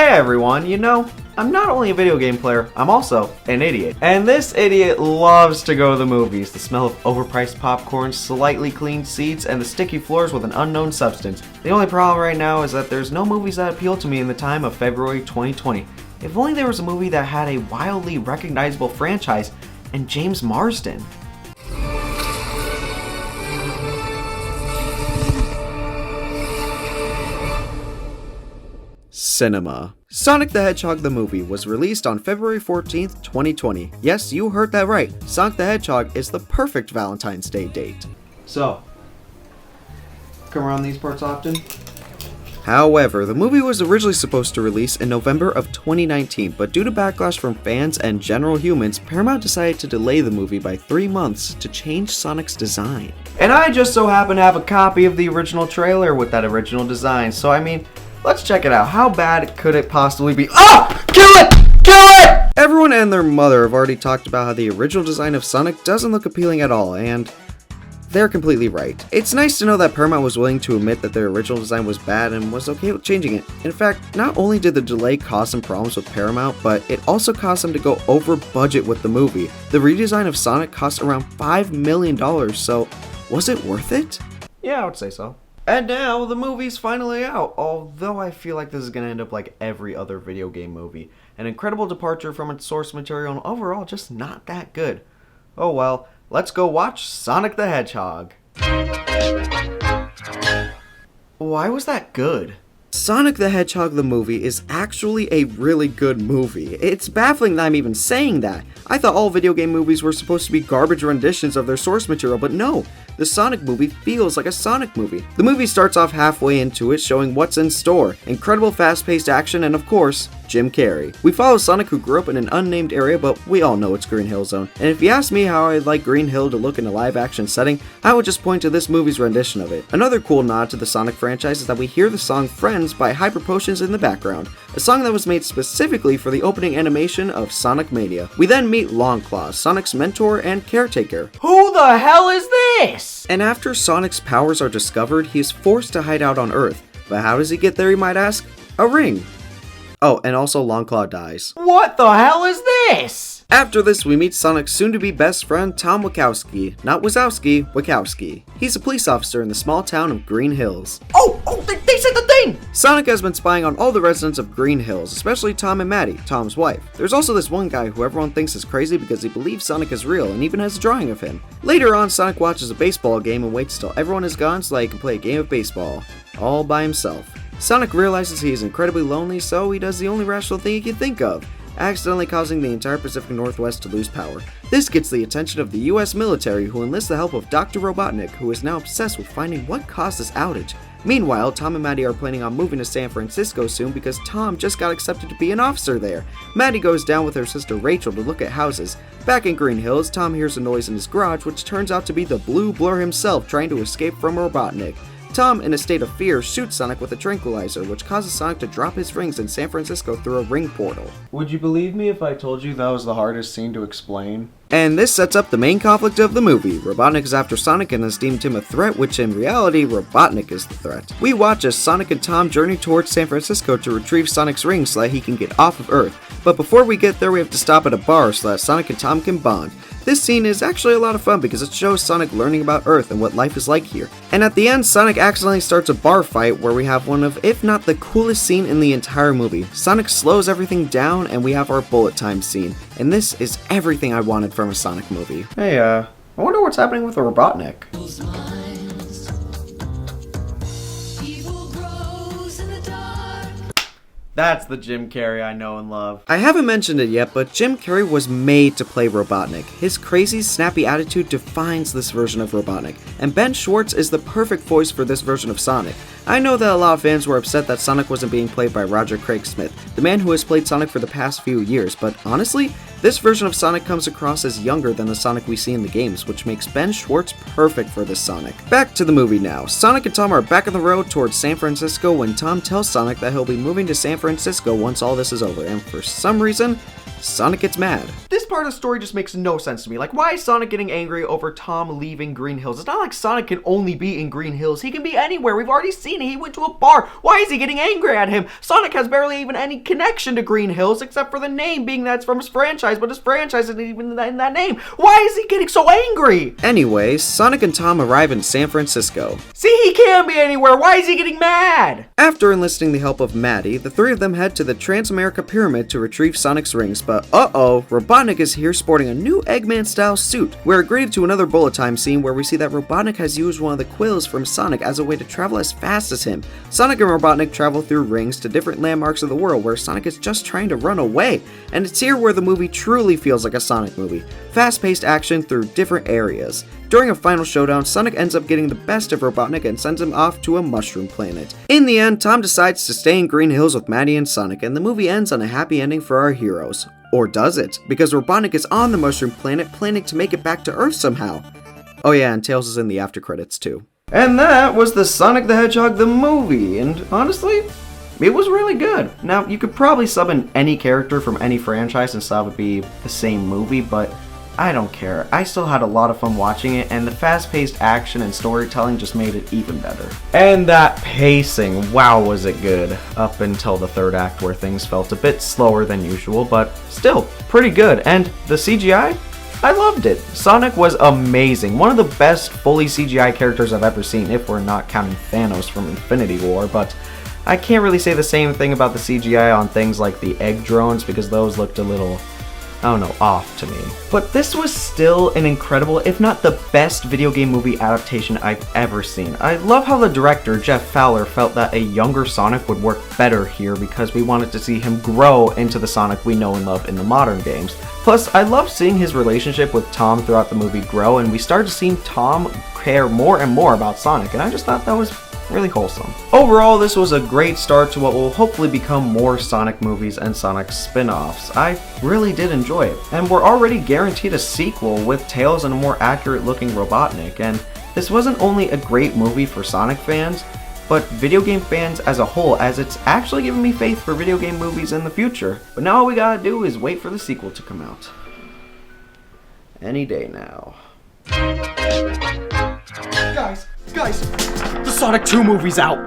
Hey everyone, I'm not only a video game player, I'm also an idiot. And this idiot loves to go to the movies. The smell of overpriced popcorn, slightly cleaned seats, and the sticky floors with an unknown substance. The only problem right now is that there's no movies that appeal to me in the time of February 2020. If only there was a movie that had a wildly recognizable franchise and James Marsden. Cinema. Sonic the Hedgehog the movie was released on February 14th, 2020. Yes, you heard that right. Sonic the Hedgehog is the perfect Valentine's Day date. So, come around these parts often? However, the movie was originally supposed to release in November of 2019, but due to backlash from fans and general humans, Paramount decided to delay the movie by 3 months to change Sonic's design. And I just so happen to have a copy of the original trailer with that original design, so let's check it out. How bad could it possibly be? Oh! Kill it! Kill it! Everyone and their mother have already talked about how the original design of Sonic doesn't look appealing at all, and they're completely right. It's nice to know that Paramount was willing to admit that their original design was bad and was okay with changing it. In fact, not only did the delay cause some problems with Paramount, but it also caused them to go over budget with the movie. The redesign of Sonic cost around $5 million, so was it worth it? Yeah, I would say so. And now, the movie's finally out, although I feel like this is gonna end up like every other video game movie. An incredible departure from its source material and overall just not that good. Oh well, let's go watch Sonic the Hedgehog. Why was that good? Sonic the Hedgehog the movie is actually a really good movie. It's baffling that I'm even saying that. I thought all video game movies were supposed to be garbage renditions of their source material, but no. The Sonic movie feels like a Sonic movie. The movie starts off halfway into it showing what's in store. Incredible fast-paced action and of course, Jim Carrey. We follow Sonic who grew up in an unnamed area, but we all know it's Green Hill Zone. And if you ask me how I'd like Green Hill to look in a live-action setting, I would just point to this movie's rendition of it. Another cool nod to the Sonic franchise is that we hear the song Friends by Hyper Potions in the background, a song that was made specifically for the opening animation of Sonic Mania. We then meet Longclaw, Sonic's mentor and caretaker. Who the hell is this? And after Sonic's powers are discovered, he is forced to hide out on Earth. But how does he get there, you might ask? A ring. Oh, and also Longclaw dies. What the hell is this? After this, we meet Sonic's soon-to-be best friend, Tom Wachowski. Not Wazowski, Wachowski. He's a police officer in the small town of Green Hills. They said the thing! Sonic has been spying on all the residents of Green Hills, especially Tom and Maddie, Tom's wife. There's also this one guy who everyone thinks is crazy because he believes Sonic is real and even has a drawing of him. Later on, Sonic watches a baseball game and waits till everyone is gone so that he can play a game of baseball. All by himself. Sonic realizes he is incredibly lonely, so he does the only rational thing he can think of, accidentally causing the entire Pacific Northwest to lose power. This gets the attention of the US military, who enlists the help of Dr. Robotnik, who is now obsessed with finding what caused this outage. Meanwhile, Tom and Maddie are planning on moving to San Francisco soon because Tom just got accepted to be an officer there. Maddie goes down with her sister Rachel to look at houses. Back in Green Hills, Tom hears a noise in his garage, which turns out to be the Blue Blur himself trying to escape from Robotnik. Tom, in a state of fear, shoots Sonic with a tranquilizer, which causes Sonic to drop his rings in San Francisco through a ring portal. Would you believe me if I told you that was the hardest scene to explain? And this sets up the main conflict of the movie. Robotnik is after Sonic and has deemed him a threat, which in reality, Robotnik is the threat. We watch as Sonic and Tom journey towards San Francisco to retrieve Sonic's ring so that he can get off of Earth. But before we get there, we have to stop at a bar so that Sonic and Tom can bond. This scene is actually a lot of fun because it shows Sonic learning about Earth and what life is like here. And at the end, Sonic accidentally starts a bar fight where we have one of, if not the coolest scene in the entire movie. Sonic slows everything down and we have our bullet time scene. And this is everything I wanted from a Sonic movie. Hey, I wonder what's happening with the Robotnik. That's the Jim Carrey I know and love. I haven't mentioned it yet, but Jim Carrey was made to play Robotnik. His crazy, snappy attitude defines this version of Robotnik, and Ben Schwartz is the perfect voice for this version of Sonic. I know that a lot of fans were upset that Sonic wasn't being played by Roger Craig Smith, the man who has played Sonic for the past few years, but honestly, this version of Sonic comes across as younger than the Sonic we see in the games, which makes Ben Schwartz perfect for this Sonic. Back to the movie now. Sonic and Tom are back on the road towards San Francisco when Tom tells Sonic that he'll be moving to San Francisco once all this is over, and for some reason, Sonic gets mad. This part of the story just makes no sense to me. Like, why is Sonic getting angry over Tom leaving Green Hills? It's not like Sonic can only be in Green Hills. He can be anywhere. We've already seen it. He went to a bar. Why is he getting angry at him? Sonic has barely even any connection to Green Hills except for the name being that's from his franchise, but his franchise isn't even in that name. Why is he getting so angry? Anyway, Sonic and Tom arrive in San Francisco. See, he can't be anywhere. Why is he getting mad? After enlisting the help of Maddie, the three of them head to the Transamerica Pyramid to retrieve Sonic's rings, but Robotnik is here sporting a new Eggman-style suit. We're greeted to another bullet time scene where we see that Robotnik has used one of the quills from Sonic as a way to travel as fast as him. Sonic and Robotnik travel through rings to different landmarks of the world where Sonic is just trying to run away, and it's here where the movie truly feels like a Sonic movie. Fast-paced action through different areas. During a final showdown, Sonic ends up getting the best of Robotnik and sends him off to a mushroom planet. In the end, Tom decides to stay in Green Hills with Maddie and Sonic, and the movie ends on a happy ending for our heroes. Or does it? Because Robotnik is on the mushroom planet planning to make it back to Earth somehow. Oh yeah, and Tails is in the after credits too. And that was the Sonic the Hedgehog the movie, and honestly, it was really good. Now, you could probably sub in any character from any franchise and still would be the same movie, but I don't care. I still had a lot of fun watching it, and the fast-paced action and storytelling just made it even better. And that pacing, wow was it good, up until the third act where things felt a bit slower than usual, but still pretty good. And the CGI? I loved it. Sonic was amazing. One of the best fully CGI characters I've ever seen, if we're not counting Thanos from Infinity War, but I can't really say the same thing about the CGI on things like the egg drones because those looked a little, I don't know, off to me. But this was still an incredible, if not the best video game movie adaptation I've ever seen. I love how the director, Jeff Fowler, felt that a younger Sonic would work better here because we wanted to see him grow into the Sonic we know and love in the modern games. Plus, I love seeing his relationship with Tom throughout the movie grow, and we started seeing Tom care more and more about Sonic, and I just thought that was really wholesome. Overall, this was a great start to what will hopefully become more Sonic movies and Sonic spin-offs. I really did enjoy it, and we're already guaranteed a sequel with Tails and a more accurate looking Robotnik, and this wasn't only a great movie for Sonic fans, but video game fans as a whole, as it's actually given me faith for video game movies in the future. But now all we gotta do is wait for the sequel to come out. Any day now. Guys, the Sonic 2 movie's out!